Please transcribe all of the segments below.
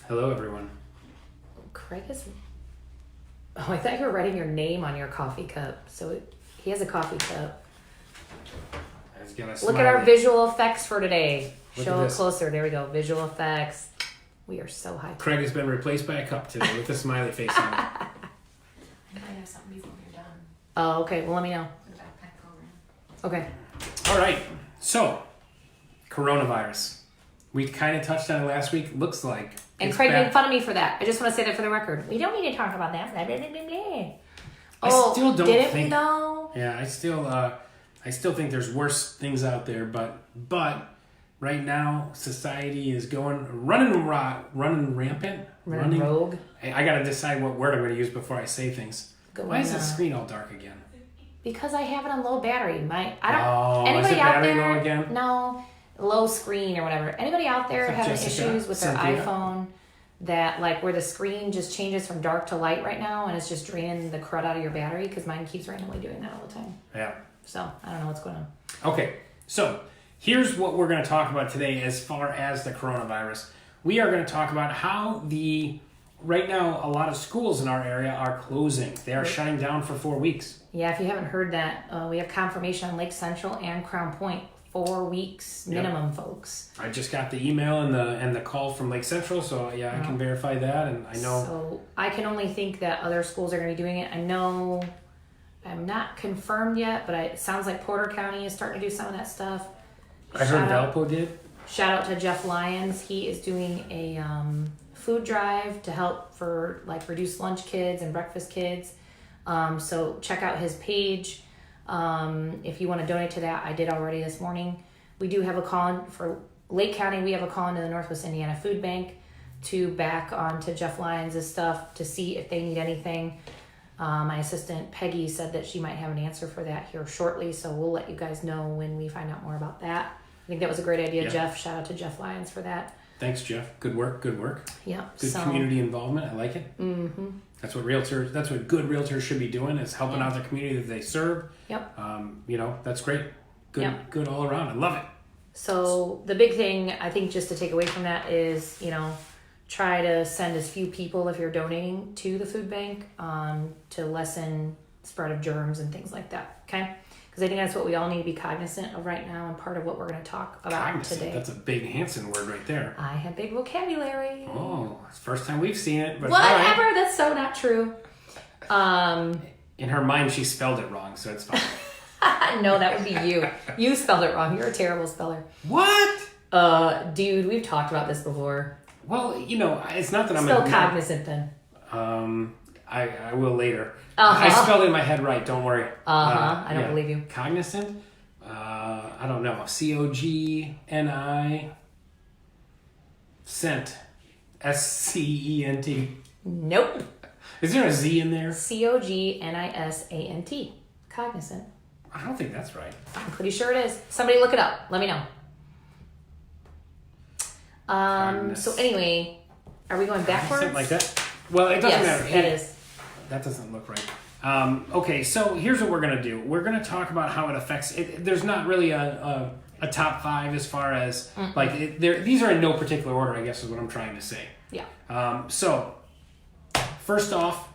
Hello, everyone. Craig is... Oh, I thought you were writing your name on your coffee cup. So he has a coffee cup. I was gonna Look at our visual effects for today. Show it closer. There we go. Visual effects. We are so high. Craig has been replaced by a cup today with a smiley face on it. I might have something before you're done. Oh, okay. Well, let me know. For the backpack program. Okay. All right. So, coronavirus. We kind of touched on it last week. Looks like. And Craig made fun of me for that. I just want to say that for the record. We don't need to talk about that. Blah, blah, blah, blah, blah. I still don't didn't think. We though? Yeah, I still think there's worse things out there. But right now, society is running rampant. Running rogue. I got to decide what word I'm going to use before I say things. Why is the screen all dark again? Because I have it on low battery. Is Anybody it out battery there? low again? No, low screen or whatever. Anybody out there having issues with their iPhone that like where the screen just changes from dark to light right now and it's just draining the crud out of your battery? Because mine keeps randomly doing that all the time. Yeah. So I don't know what's going on. Okay, so here's what we're going to talk about today as far as the coronavirus. We are going to talk about how right now a lot of schools in our area are closing. They are shutting down for 4 weeks. Yeah, if you haven't heard that, we have confirmation on Lake Central and Crown Point. 4 weeks minimum, folks. I just got the email and the call from Lake Central, so I can verify that, and I know. So I can only think that other schools are going to be doing it. I know I'm not confirmed yet, but it sounds like Porter County is starting to do some of that stuff. I heard Valpo did. Shout out to Jeff Lyons. He is doing a food drive to help for like reduce lunch kids and breakfast kids. So check out his page. If you want to donate to that, I did already this morning. We do have a call in for Lake County. We have a call into the Northwest Indiana Food Bank to back onto Jeff Lyons' stuff to see if they need anything. My assistant Peggy said that she might have an answer for that here shortly, so we'll let you guys know when we find out more about that. I think that was a great idea, Jeff. Shout out to Jeff Lyons for that. Thanks, Jeff. Good work. Good work. Yeah. Good community involvement. I like it. Mm-hmm. That's what good realtors should be doing, is helping out the community that they serve. Yep. That's great. Good all around. I love it. So the big thing, I think, just to take away from that is, try to send as few people if you're donating to the food bank to lessen spread of germs and things like that. Okay. Because I think that's what we all need to be cognizant of right now, and part of what we're going to talk about today. That's a big Hansen word right there. I have big vocabulary. Oh, it's the first time we've seen it. But whatever, right. That's so not true. In her mind, she spelled it wrong, so it's fine. No, that would be you. You spelled it wrong. You're a terrible speller. What? Dude, we've talked about this before. Well, it's not that I'm still cognizant then. I will later. Uh-huh. I spelled it in my head right. Don't worry. I don't believe you. Cognizant. I don't know. COGNI. Cent. SCENT. Nope. Is there a Z in there? COGNISANT. Cognizant. I don't think that's right. I'm pretty sure it is. Somebody look it up. Let me know. So anyway, are we going backwards? Something like that. Well, it doesn't matter. It is. That doesn't look right. Okay, so here's what we're going to do. We're going to talk about how it affects... There's not really a top 5 as far as... these are in no particular order, I guess is what I'm trying to say. Yeah. So, first off,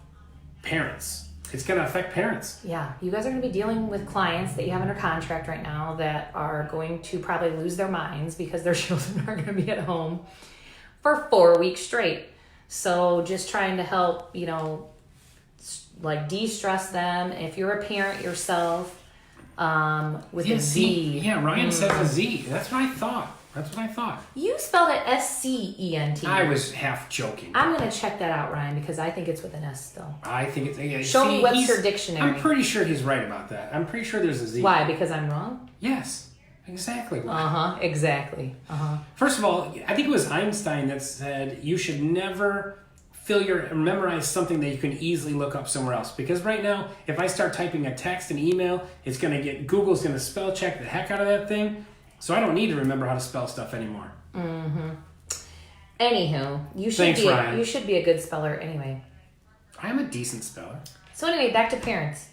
parents. It's going to affect parents. Yeah. You guys are going to be dealing with clients that you have under contract right now that are going to probably lose their minds because their children are going to be at home for 4 weeks straight. So just trying to help, de-stress them. If you're a parent yourself, with a Z. Yeah, Ryan says a Z. That's what I thought. You spelled it SCENT. I was half joking. I'm going to check that out, Ryan, because I think it's with an S still. I think it's... Yeah, Show me Webster Dictionary. I'm pretty sure he's right about that. I'm pretty sure there's a Z. Why? Because I'm wrong? Yes. Exactly. Exactly. First of all, I think it was Einstein that said you should never memorize something that you can easily look up somewhere else. Because right now, if I start typing a text, an email, Google's going to spell check the heck out of that thing. So I don't need to remember how to spell stuff anymore. Mm-hmm. Anywho, you should be a good speller anyway. I am a decent speller. So anyway, back to parents.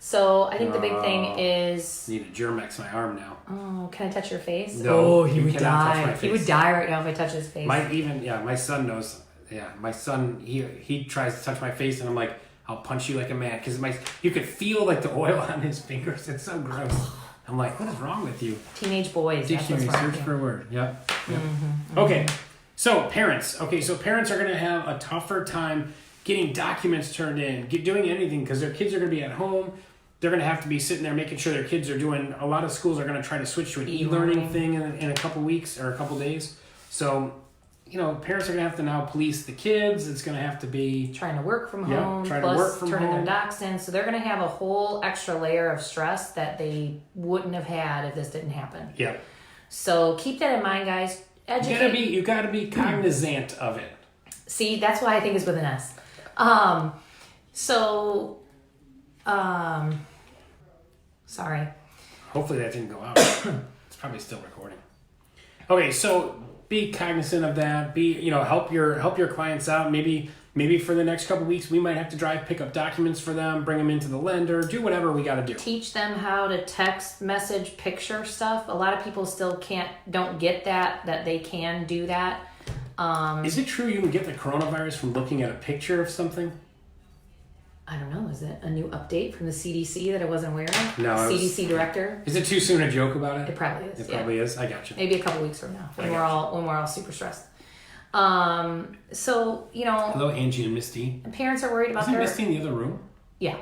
So I think the big thing is. Need to Germex my arm now. Oh, can I touch your face? No, he you would cannot touch die. my face. He would die right now if I touch his face. My son knows. Yeah, my son, he tries to touch my face, and I'm like, I'll punch you like a man, because you could feel like the oil on his fingers. It's so gross. I'm like, what is wrong with you? Teenage boys. Dictionary, search for a word. Yep. Okay, so parents. Okay, so parents are going to have a tougher time getting documents turned in, doing anything, because their kids are going to be at home. They're going to have to be sitting there making sure their kids are doing. A lot of schools are going to try to switch to an e-learning thing in a couple weeks or a couple days. So, parents are going to have to now police the kids. It's going to have to be trying to work from home, plus turning their docs in. So they're going to have a whole extra layer of stress that they wouldn't have had if this didn't happen. Yeah. So keep that in mind, guys. You got to be cognizant of it. See, that's why I think it's with an S. Sorry. Hopefully that didn't go out. It's probably still recording. Okay, so be cognizant of that. Help your clients out. Maybe for the next couple of weeks, we might have to pick up documents for them, bring them into the lender, do whatever we got to do. Teach them how to text, message, picture stuff. A lot of people still don't get that they can do that. Is it true you can get the coronavirus from looking at a picture of something? I don't know. Is it a new update from the CDC that I wasn't aware of? No. CDC director. Is it too soon to joke about it? It probably is. It probably is. I got you. Maybe a couple weeks from now when we're all super stressed. Hello, Angie and Misty. Parents are worried about Isn't Misty in the other room? Yeah.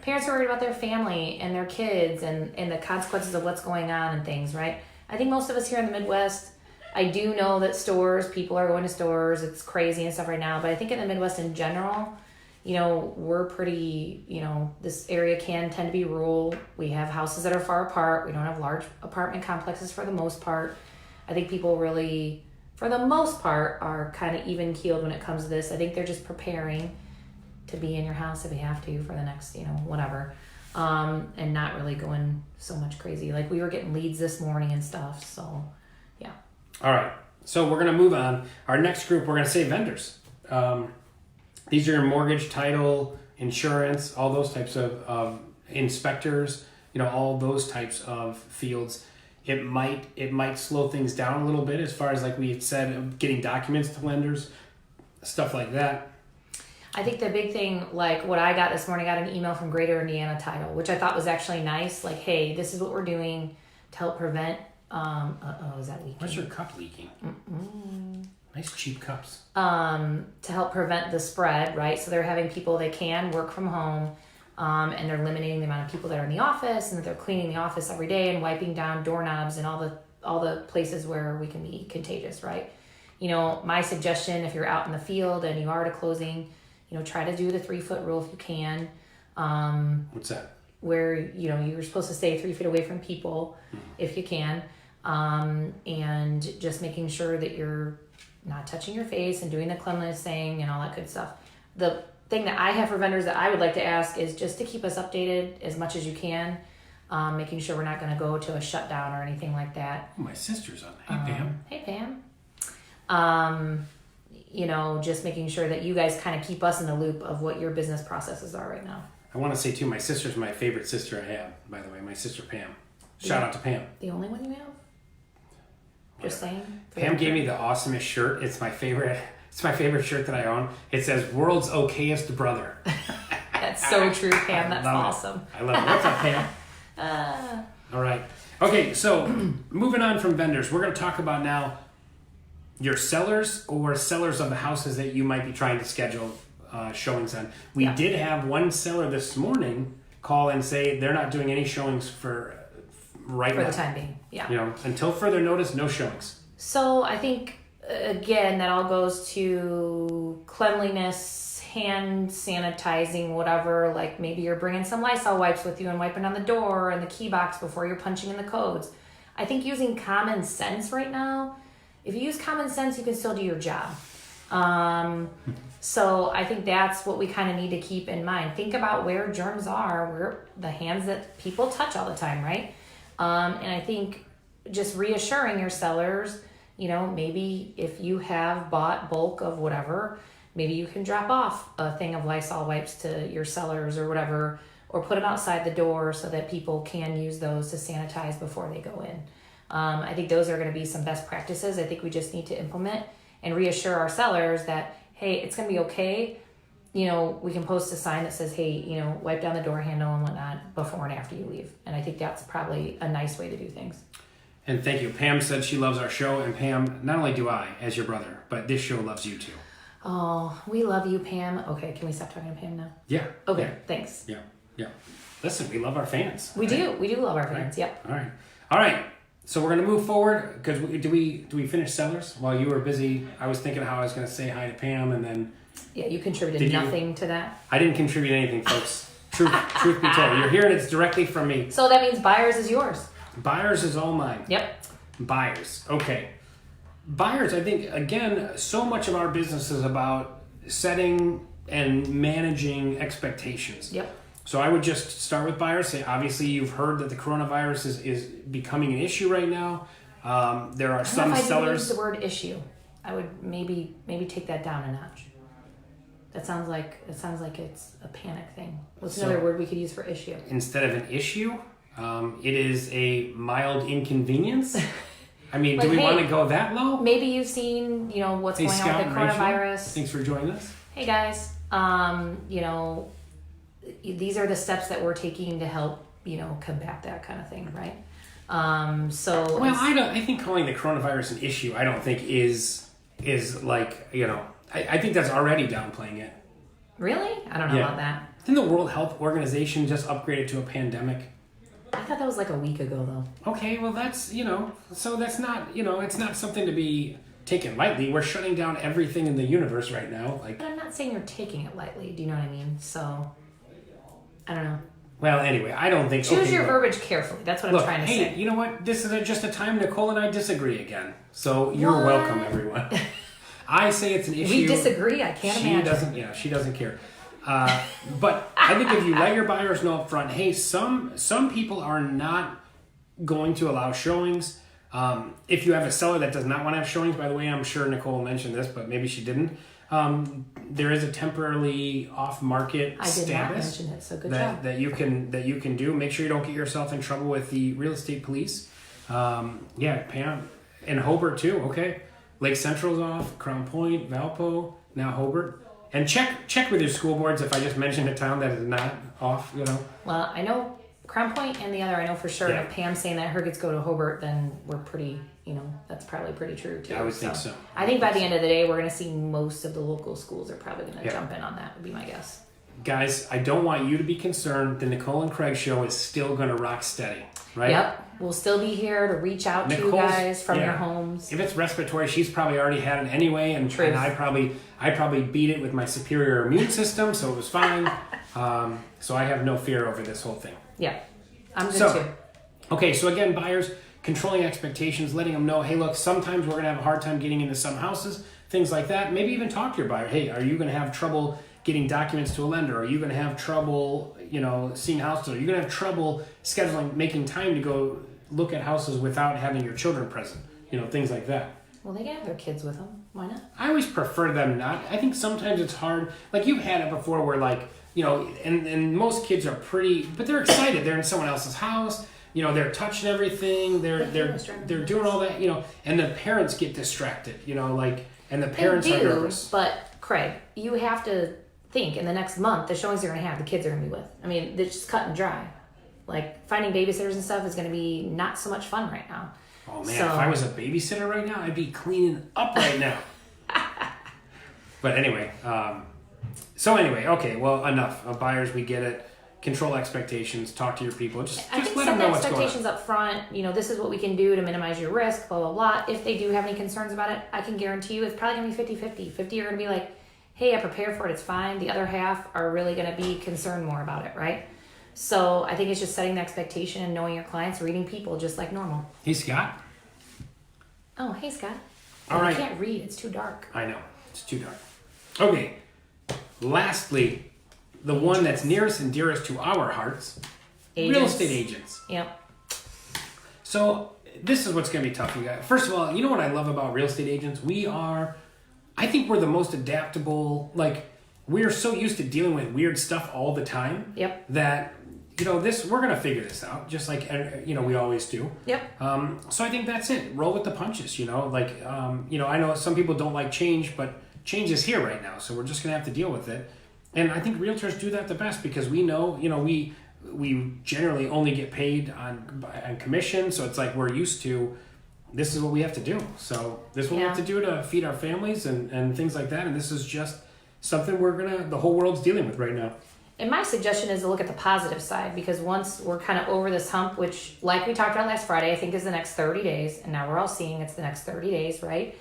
Parents are worried about their family and their kids and the consequences of what's going on and things, right? I think most of us here in the Midwest, I do know that people are going to stores. It's crazy and stuff right now. But I think in the Midwest in general, we're pretty, this area can tend to be rural. We have houses that are far apart. We don't have large apartment complexes for the most part. I think people really, for the most part, are kind of even keeled when it comes to this. I think they're just preparing to be in your house if they have to for the next, whatever. And not really going so much crazy. Like we were getting leads this morning and stuff. So, yeah. All right. So we're going to move on. Our next group, we're going to say vendors. These are your mortgage, title, insurance, all those types of inspectors, all those types of fields. It might slow things down a little bit as far as, like we had said, getting documents to lenders, stuff like that. I think the big thing, like what I got this morning, I got an email from Greater Indiana Title, which I thought was actually nice. Like, hey, this is what we're doing to help prevent. Is that leaking? Where's your cup leaking? Nice cheap cups. To help prevent the spread, right? So they're having people they can work from home, and they're limiting the amount of people that are in the office, and that they're cleaning the office every day and wiping down doorknobs and all the places where we can be contagious, right? My suggestion, if you're out in the field and you are at a closing, try to do the 3-foot rule if you can. What's that? Where you're supposed to stay 3 feet away from people if you can, and just making sure that you're not touching your face and doing the cleanliness thing and all that good stuff. The thing that I have for vendors that I would like to ask is just to keep us updated as much as you can, making sure we're not going to go to a shutdown or anything like that. Oh, my sister's on. Hey, Pam. Hey, Pam. Just making sure that you guys kind of keep us in the loop of what your business processes are right now. I want to say, too, my sister's my favorite sister I have, by the way, my sister Pam. Shout out to Pam. The only one you have? Just saying. Pam gave me the awesomest shirt. It's my favorite. It's my favorite shirt that I own. It says "World's Okayest Brother." That's so true, Pam. That's awesome. I love it. What's up, Pam? All right. Okay, so moving on from vendors, we're going to talk about now your sellers or sellers of the houses that you might be trying to schedule showings on. We did have one seller this morning call and say they're not doing any showings for now. For the time being, yeah. Until further notice, no showings. So I think, again, that all goes to cleanliness, hand sanitizing, whatever. Like maybe you're bringing some Lysol wipes with you and wiping on the door and the key box before you're punching in the codes. I think using common sense right now, if you use common sense, you can still do your job. So I think that's what we kind of need to keep in mind. Think about where germs are, where the hands that people touch all the time, right? And I think just reassuring your sellers, maybe if you have bought bulk of whatever, maybe you can drop off a thing of Lysol wipes to your sellers or whatever, or put them outside the door so that people can use those to sanitize before they go in. I think those are going to be some best practices I think we just need to implement and reassure our sellers that, hey, it's going to be okay. We can post a sign that says, hey, wipe down the door handle and whatnot before and after you leave. And I think that's probably a nice way to do things. And thank you. Pam said she loves our show. And Pam, not only do I, as your brother, but this show loves you too. Oh, we love you, Pam. Okay, can we stop talking to Pam now? Yeah. Okay, yeah. thanks. Yeah. Listen, we love our fans. We do love our fans. Right. Yep. All right. So we're gonna move forward because do we finish sellers while you were busy? I was thinking how I was gonna say hi to Pam and then. Yeah, you contributed nothing to that. I didn't contribute anything, folks. Truth be told, you're hearing it's directly from me. So that means buyers is yours. Buyers is all mine. Yep. Buyers. Okay. Buyers, I think, again, so much of our business is about setting and managing expectations. Yep. So I would just start with buyers. Say, obviously, you've heard that the coronavirus is becoming an issue right now. There are some sellers. I use the word issue. I would maybe take that down a notch. That sounds like it's a panic thing. What's another word we could use for issue? Instead of an issue, it is a mild inconvenience. I mean, do we want to go that low? Maybe you've seen, what's going on with the coronavirus. Thanks for joining us. Hey guys, these are the steps that we're taking to help, combat that kind of thing, right? I think calling the coronavirus an issue, I don't think is like, I think that's already downplaying it. Really? I don't know about that. Didn't the World Health Organization just upgrade it to a pandemic? I thought that was like a week ago, though. Okay, well, that's, so that's not, it's not something to be taken lightly. We're shutting down everything in the universe right now. But I'm not saying you're taking it lightly. Do you know what I mean? So, I don't know. Well, anyway, I don't think... Choose your verbiage carefully. That's what I'm trying to say. You know what? This is just a time Nicole and I disagree again. So you're welcome, everyone. I say it's an issue. We disagree? I can't imagine. She doesn't care. But I think if you let your buyers know up front, hey, some people are not going to allow showings. If you have a seller that does not want to have showings, by the way, I'm sure Nicole mentioned this, but maybe she didn't. There is a temporarily off-market status. I did not mention it, so good job. That you can do. Make sure you don't get yourself in trouble with the real estate police. Pam and Hobart too. Okay, Lake Central's off, Crown Point, Valpo, now Hobart. And check with your school boards if I just mentioned a town that is not off, Well, I know Crown Point and the other, I know for sure. Yeah. If Pam's saying that her kids go to Hobart, then we're pretty, that's probably pretty true too. I would think so. I think by the end of the day, we're going to see most of the local schools are probably going to jump in on that, would be my guess. Guys, I don't want you to be concerned. The Nicole and Craig show is still going to rock steady, right? Yep. We'll still be here to reach out to you guys from your homes. If it's respiratory, she's probably already had it anyway, and I probably beat it with my superior immune system, so it was fine. So I have no fear over this whole thing. Yeah, I'm good too. Okay, so again, buyers, controlling expectations, letting them know, hey, look, sometimes we're going to have a hard time getting into some houses, things like that. Maybe even talk to your buyer. Hey, are you going to have trouble getting documents to a lender? Are you going to have trouble, seeing houses? Are you going to have trouble making time to go look at houses without having your children present? Things like that. Well, they can have their kids with them. Why not? I always prefer them not. I think sometimes it's hard. Like you've had it before where and most kids are but they're excited. They're in someone else's house. They're touching everything. They're doing all that, and the parents get distracted, and the parents are nervous. But Craig, you have to think in the next month, the showings you're going to have, the kids are going to be with. I mean, they're just cut and dry. Like finding babysitters and stuff is going to be not so much fun right now. Oh man, if I was a babysitter right now, I'd be cleaning up right now. But anyway, okay, well, enough of buyers. We get it. Control expectations. Talk to your people. Just let them know what's going on. Expectations up front. This is what we can do to minimize your risk. Blah blah blah. If they do have any concerns about it, I can guarantee you it's probably going to be 50-50. 50 are going to be like, hey, I prepared for it. It's fine. The other half are really going to be concerned more about it, right? So I think it's just setting the expectation and knowing your clients, reading people just like normal. Hey, Scott. Oh, hey, Scott. All right. I can't read. It's too dark. I know. It's too dark. Okay. Lastly, the one that's nearest and dearest to our hearts, real estate agents. Yep. So this is what's going to be tough, you guys. First of all, you know what I love about real estate agents? I think we're the most adaptable. Like, we're so used to dealing with weird stuff all the time. Yep. That we're gonna figure this out, just like we always do. Yep. So I think that's it. Roll with the punches. I know some people don't like change, but change is here right now, so we're just gonna have to deal with it. And I think realtors do that the best because we know, we generally only get paid on commission, so it's like we're used to. This is what we have to do. So this is what we have to do to feed our families and things like that. And this is just something the whole world's dealing with right now. And my suggestion is to look at the positive side, because once we're kind of over this hump, which like we talked about last Friday, I think is the next 30 days. And now we're all seeing it's the next 30 days, right?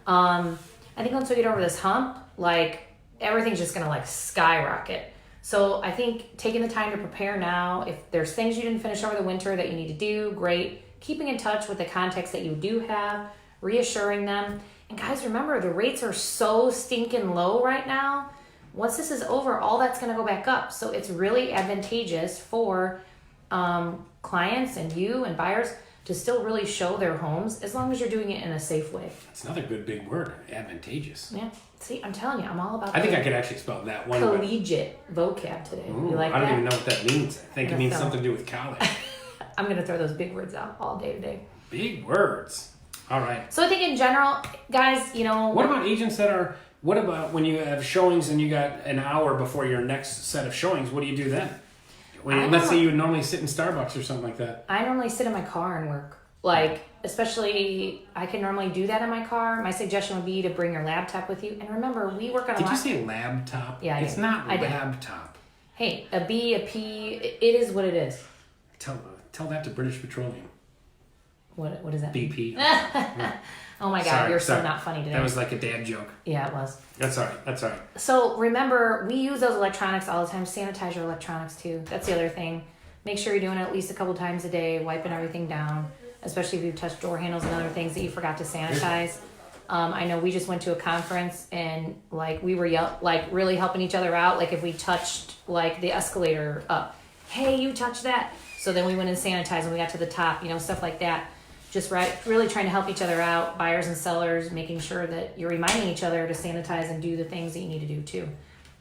I think once we get over this hump, like everything's just going to like skyrocket. So I think taking the time to prepare now, if there's things you didn't finish over the winter that you need to do, great. Keeping in touch with the contacts that you do have, reassuring them. And guys, remember, the rates are so stinking low right now. Once this is over, all that's going to go back up. So it's really advantageous for clients and you and buyers to still really show their homes, as long as you're doing it in a safe way. That's another good big word, advantageous. Yeah. See, I'm telling you, I'm all about I think I could actually spell that one. Collegiate vocab today. Ooh, You like that? I don't even know what that means. I think it means something to do with college. I'm going to throw those big words out all day today. Big words. All right. So I think in general, guys, What about agents what about when you have showings and you got an hour before your next set of showings? What do you do then? Let's say you would normally sit in Starbucks or something like that. I normally sit in my car and work. Especially, I can normally do that in my car. My suggestion would be to bring your laptop with you. And remember, we work on a lot. Did you say laptop? Yeah, It's not laptop. Hey, a B, a P, it is what it is. Tell that to British Petroleum. What is that? BP. Oh my God, you're so not funny today. That was like a dad joke. Yeah, it was. That's all right. So remember, we use those electronics all the time. Sanitize your electronics too. That's the other thing. Make sure you're doing it at least a couple times a day, wiping everything down, especially if you touch door handles and other things that you forgot to sanitize. I know we just went to a conference and we were really helping each other out. Like if we touched the escalator up, hey, you touched that. So then we went and sanitized when we got to the top, stuff like that. Just really trying to help each other out, buyers and sellers, making sure that you're reminding each other to sanitize and do the things that you need to do too.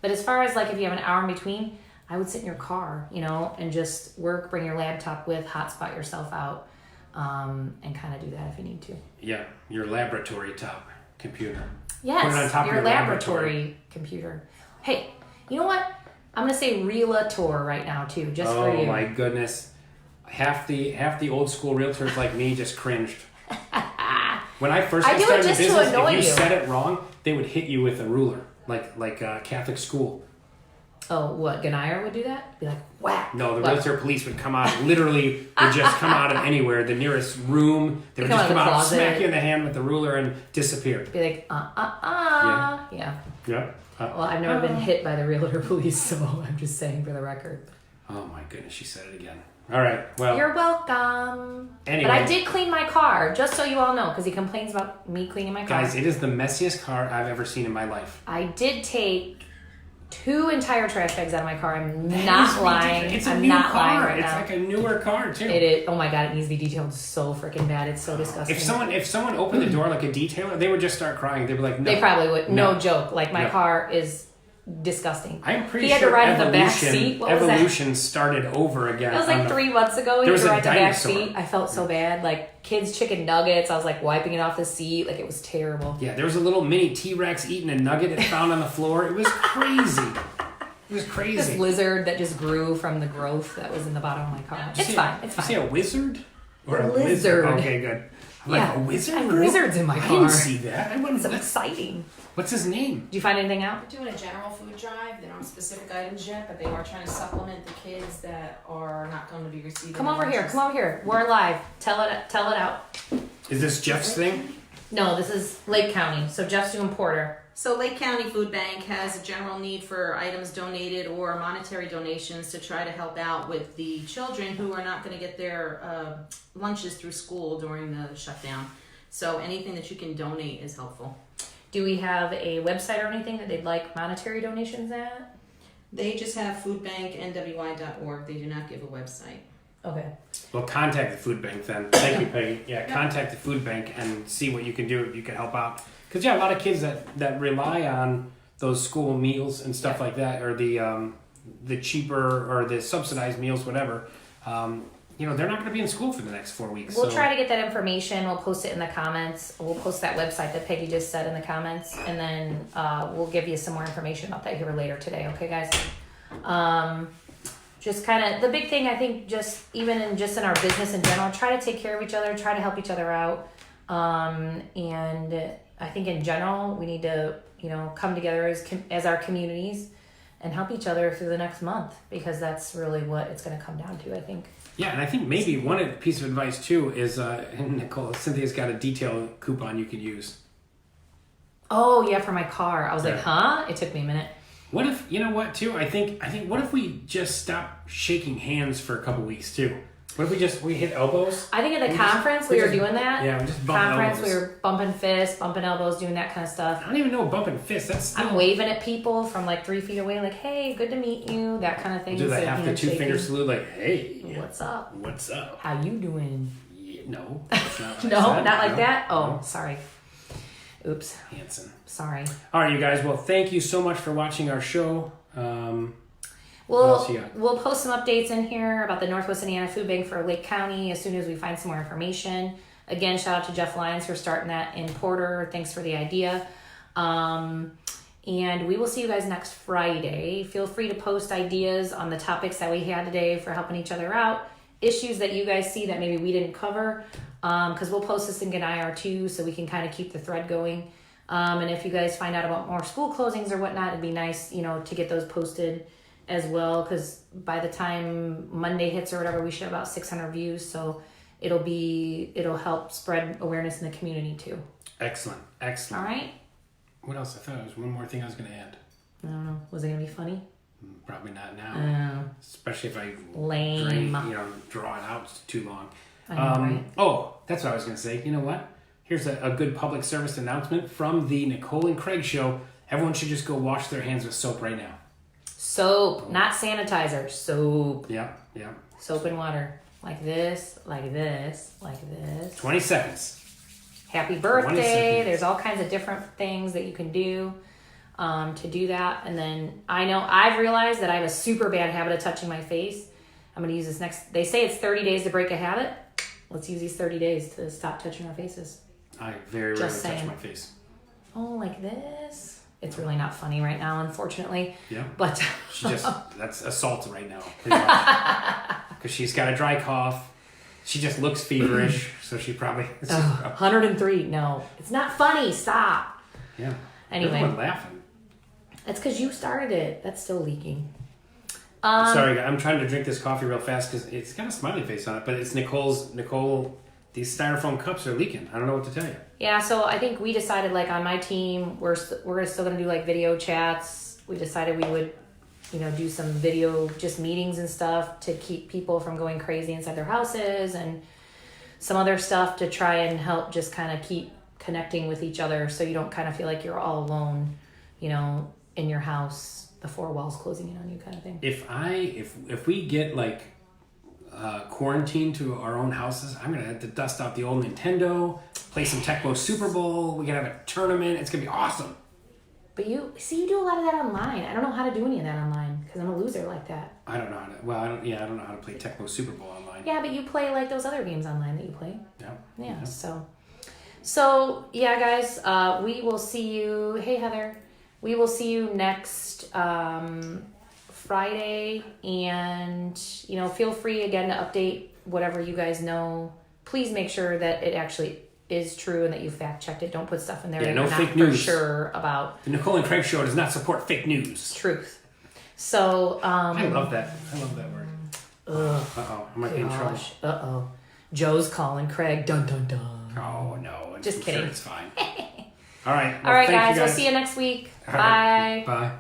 But as far as if you have an hour in between, I would sit in your car, and just work, bring your laptop with, hotspot yourself out, and kind of do that if you need to. Yeah, your laboratory top computer. Yes, put it on top your of laboratory computer. Hey, you know what? I'm gonna say realtor right now too, just for you. Oh my goodness. Half the old school realtors like me just cringed. When I first started the business, if you said it wrong, they would hit you with a ruler, like Catholic school. Oh, what? Ganyer would do that? Be like, whack. No, the realtor police would come out. Literally, would just come out of anywhere, the nearest room. They would just come out, smack you in the hand with the ruler, and disappear. Be like, Yeah. Well, I've never been hit by the realtor police, so I'm just saying for the record. Oh my goodness, she said it again. All right, well. You're welcome. Anyway. But I did clean my car, just so you all know, because he complains about me cleaning my car. Guys, it is the messiest car I've ever seen in my life. I did take 2 entire trash bags out of my car. I'm not lying. It's a I'm new not car. lying right It's now. like a newer car too. It is. Oh my God, it needs to be detailed so freaking bad. It's so disgusting. If someone opened the door like a detailer, they would just start crying. They'd be like, no. They probably would. No joke. My car is disgusting. I'm pretty he had sure to ride in the back seat. What evolution was that? started over again. That was like 3 months ago. He had to ride in the back seat. I felt so bad. Kids' chicken nuggets. I was wiping it off the seat. It was terrible. Yeah, there was a little mini T-Rex eating a nugget it found on the floor. It was crazy. It was crazy. This lizard that just grew from the growth that was in the bottom of my car. It's fine. It's fine. Did you say a wizard? Or a lizard. Okay, good. I'm a wizard? I have lizards in my car. I didn't see that. It's so exciting. What's his name? Did you find anything out? We're doing a general food drive. They don't have specific items yet, but they are trying to supplement the kids that are not going to be receiving. Come over here. We're live. Tell it out. Is this Jeff's thing? No, this is Lake County. So Jeff's doing Porter. So Lake County Food Bank has a general need for items donated or monetary donations to try to help out with the children who are not going to get their lunches through school during the shutdown. So anything that you can donate is helpful. Do we have a website or anything that they'd like monetary donations at? They just have foodbanknwy.org. They do not give a website. Okay. Well, contact the food bank then. Thank you, Peggy. Yeah, contact the food bank and see what you can do if you can help out. Because, a lot of kids that rely on those school meals and stuff like that, or the the cheaper or the subsidized meals, whatever, you know, they're not going to be in school for the next 4 weeks. We'll try to get that information. We'll post it in the comments. We'll post that website that Peggy just said in the comments, and then we'll give you some more information about that here later today. Okay, guys? Just kind of the big thing, I think, just even in our business in general, try to take care of each other, try to help each other out. And I think in general, we need to, you know, come together as our communities and help each other through the next month, because that's really what it's going to come down to, I think. Yeah, and I think maybe one piece of advice too is, Nicole, Cynthia's got a detail coupon you could use. Oh yeah, for my car. I was like, huh? It took me a minute. What if, you know what too? I think what if we just stop shaking hands for a couple weeks too? What if we hit elbows? I think at the conference we were doing that. Yeah, we just bumping elbows. We were bumping fists, bumping elbows, doing that kind of stuff. I don't even know bumping fists. That's still... I'm waving at people from like 3 feet away, like, hey, good to meet you, that kind of thing. Do that half the 2-finger salute, like, hey. What's up? What's up? How you doing? Yeah, no, that's not what No, I said. not like that? Oh, No. sorry. Oops. Hanson. Sorry. All right, you guys. Well, thank you so much for watching our show. We'll post some updates in here about the Northwest Indiana Food Bank for Lake County as soon as we find some more information. Again, shout out to Jeff Lyons for starting that in Porter. Thanks for the idea. And we will see you guys next Friday. Feel free to post ideas on the topics that we had today for helping each other out. Issues that you guys see that maybe we didn't cover. Because we'll post this in IR too, so we can kind of keep the thread going. And if you guys find out about more school closings or whatnot, it'd be nice, you know, to get those posted as well, because by the time Monday hits or whatever, we should have about 600 views, so it'll help spread awareness in the community too. Excellent. All right. What else? I thought there was one more thing I was going to add. I don't know. Was it gonna be funny? Probably not now. Especially if I draw it out too long. I know, right? Oh, that's what I was going to say. You know what? Here's a good public service announcement from the Nicole and Craig Show. Everyone should just go wash their hands with soap right now. Soap, not sanitizer. Soap. Yeah. Soap and water. Like this, like this, like this. 20 seconds. Happy birthday. There's all kinds of different things that you can do to do that. And then I've realized that I have a super bad habit of touching my face. I'm going to use this next. They say it's 30 days to break a habit. Let's use these 30 days to stop touching our faces. I very rarely touch my face. Oh, like this? It's really not funny right now, unfortunately. Yeah. But that's assault right now. Because she's got a dry cough. She just looks feverish, so she probably... 103. No, it's not funny. Stop. Yeah. Anyway. Everyone laughing. That's because you started it. That's still leaking. Sorry, I'm trying to drink this coffee real fast because it's got a smiley face on it, but it's Nicole, these styrofoam cups are leaking. I don't know what to tell you. Yeah, so I think we decided, like, on my team, we're still going to do, like, video chats. We decided we would, you know, do some video just meetings and stuff to keep people from going crazy inside their houses, and some other stuff to try and help just kind of keep connecting with each other so you don't kind of feel like you're all alone, you know, in your house, the four walls closing in on you kind of thing. If we get, like, quarantined to our own houses, I'm going to have to dust out the old Nintendo, play some Tecmo Super Bowl. We can have a tournament. It's going to be awesome. But you do a lot of that online. I don't know how to do any of that online because I'm a loser like that. I don't know how to. Well, I don't know how to play Tecmo Super Bowl online. Yeah, but you play like those other games online that you play. Yeah. Yeah. So yeah, guys. We will see you. Hey, Heather. We will see you next Friday, and you know, feel free again to update whatever you guys know. Please make sure that it actually is true and that you fact checked it. Don't put stuff in there that no you're fake not news. for sure about. The Nicole and Craig Show does not support fake news. Truth. So I love that. I love that word. I might be in trouble. Joe's calling Craig. Dun dun dun. Oh no! Just kidding. Sure it's fine. All right. Well, all right, guys. We'll see you next week. Bye. Bye.